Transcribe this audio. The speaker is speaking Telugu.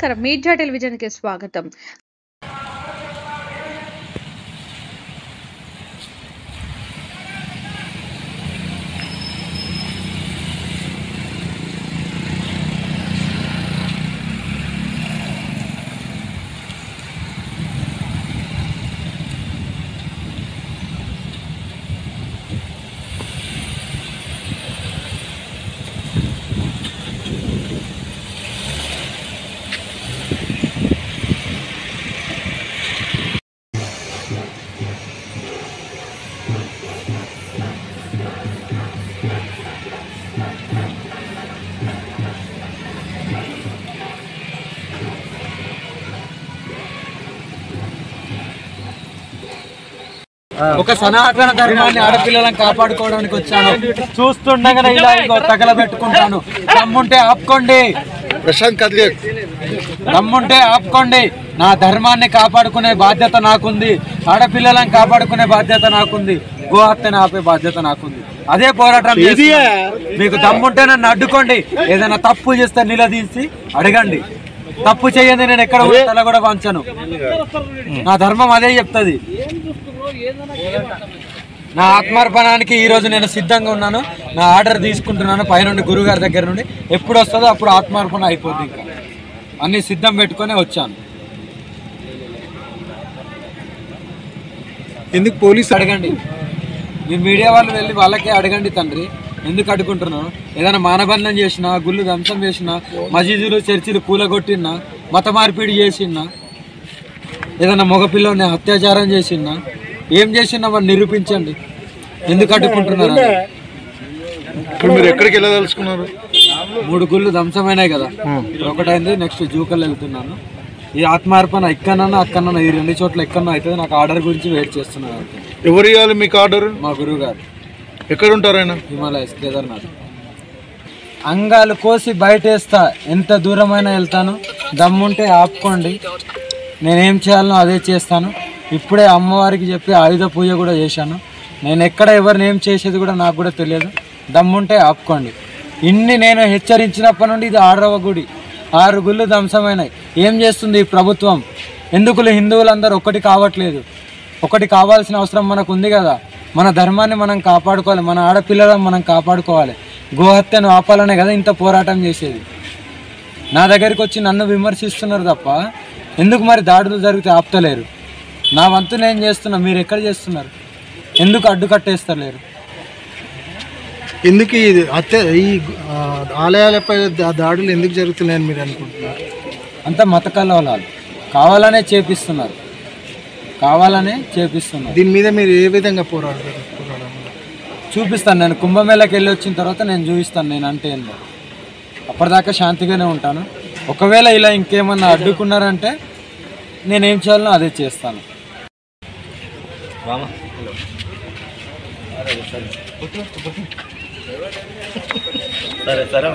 నమస్కారం, మీడియా టెలివిజన్ కి స్వాగతం. ఒక సనాతన ధర్మాన్ని ఆడపిల్లలను కాపాడుకోవడానికి వచ్చాను. చూస్తుండగానే ఇలా తగలబెట్టుకుంటాను. దమ్ముంటే ఆపుకోండి, దమ్ముంటే ఆపుకోండి. నా ధర్మాన్ని కాపాడుకునే బాధ్యత నాకుంది, ఆడపిల్లలను కాపాడుకునే బాధ్యత నాకుంది, గోహత్యను ఆపే బాధ్యత నాకుంది. అదే పోరాటం. మీకు దమ్ముంటే నన్ను అడ్డుకోండి. ఏదైనా తప్పు చేస్తే నిలదీసి అడగండి. తప్పు చేయండి, నేను ఎక్కడ తల కూడా వంచను. నా ధర్మం అదే చెప్తుంది. నా ఆత్మార్పణానికి ఈరోజు నేను సిద్ధంగా ఉన్నాను. నా ఆర్డర్ తీసుకుంటున్నాను పైనుండి, గురుగారి దగ్గర నుండి. ఎప్పుడు వస్తుందో అప్పుడు ఆత్మార్పణ అయిపోద్ది. ఇంకా అన్ని సిద్ధం పెట్టుకునే వచ్చాను. ఎందుకు పోలీసు అడగండి, మీ మీడియా వాళ్ళు వెళ్ళి వాళ్ళకే అడగండి. తండ్రి ఎందుకు అడుగుంటున్నాను? ఏదైనా మానబంధం చేసినా, గుళ్ళు ధ్వంసం చేసినా, మసీదులు చర్చిలు కూలగొట్టినా, మత మార్పిడి చేసినా, ఏదైనా మగపిల్లని అత్యాచారం చేసినా, ఏం చేసినా వాళ్ళు నిరూపించండి. ఎందుకు అడ్డుకుంటున్నారు? ఇప్పుడు మీరు ఎక్కడికి వెళ్ళదలుచుకున్నారు? 3 గుళ్ళు ధ్వంసమైనాయి కదా, ఒకటైంది. నెక్స్ట్ జూకల్ వెళ్తున్నాను. ఈ ఆత్మార్పణ ఎక్కడన్నా అక్కడన్నా, ఈ 2 చోట్ల ఎక్కడన్నా అవుతుంది. నాకు ఆర్డర్ గురించి వెయిట్ చేస్తున్నాను. ఎవరు ఇవ్వాలి మీకు ఆర్డర్? మా గురువు గారు. ఎక్కడ ఉంటారు ఆయన? హిమాలయస్, కేదార్నాథ్. అంగాలు కోసి బయటేస్తా, ఎంత దూరమైనా వెళ్తాను. దమ్ముంటే ఆపుకోండి. నేనేం చేయాలనో అదే చేస్తాను. ఇప్పుడే అమ్మవారికి చెప్పి ఆయుధ పూజ కూడా చేశాను. నేను ఎక్కడ ఎవరిని ఏం చేసేది కూడా నాకు కూడా తెలియదు. దమ్ముంటే ఆపుకోండి. ఇన్ని నేను హెచ్చరించినప్పటి నుండి ఇది 6వ గుడి. 6 గుళ్ళు ధ్వంసమైనాయి. ఏం చేస్తుంది ఈ ప్రభుత్వం? ఎందుకు హిందువులందరూ ఒకటి కావట్లేదు? ఒకటి కావాల్సిన అవసరం మనకు ఉంది కదా. మన ధర్మాన్ని మనం కాపాడుకోవాలి, మన ఆడపిల్లలను మనం కాపాడుకోవాలి. గోహత్యను ఆపాలనే కదా ఇంత పోరాటం చేసేది. నా దగ్గరికి వచ్చి నన్ను విమర్శిస్తున్నారు తప్ప ఎందుకు మరి దాడులు జరిగితే ఆపుతలేరు? నా వంతు నేను చేస్తున్నా, మీరు ఎక్కడ చేస్తున్నారు? ఎందుకు అడ్డుకట్టేస్తలేరు? ఎందుకు ఈ ఆలయాలపై దాడులు ఎందుకు జరుగుతున్నాయని మీరు అనుకుంటున్నారు? అంత మత కలవలాలు కావాలనే చేపిస్తున్నారు, కావాలనే చేపిస్తున్నారు. దీని మీద మీరు ఏ విధంగా పోరాడారు? చూపిస్తాను. నేను కుంభమేళకి వెళ్ళి వచ్చిన తర్వాత నేను చూపిస్తాను నేను అంటే ఏందో. అప్పటిదాకా శాంతిగానే ఉంటాను. ఒకవేళ ఇలా ఇంకేమన్నా అడ్డుకున్నారంటే నేనేం చేయాలనో అదే చేస్తాను. సరే సరే.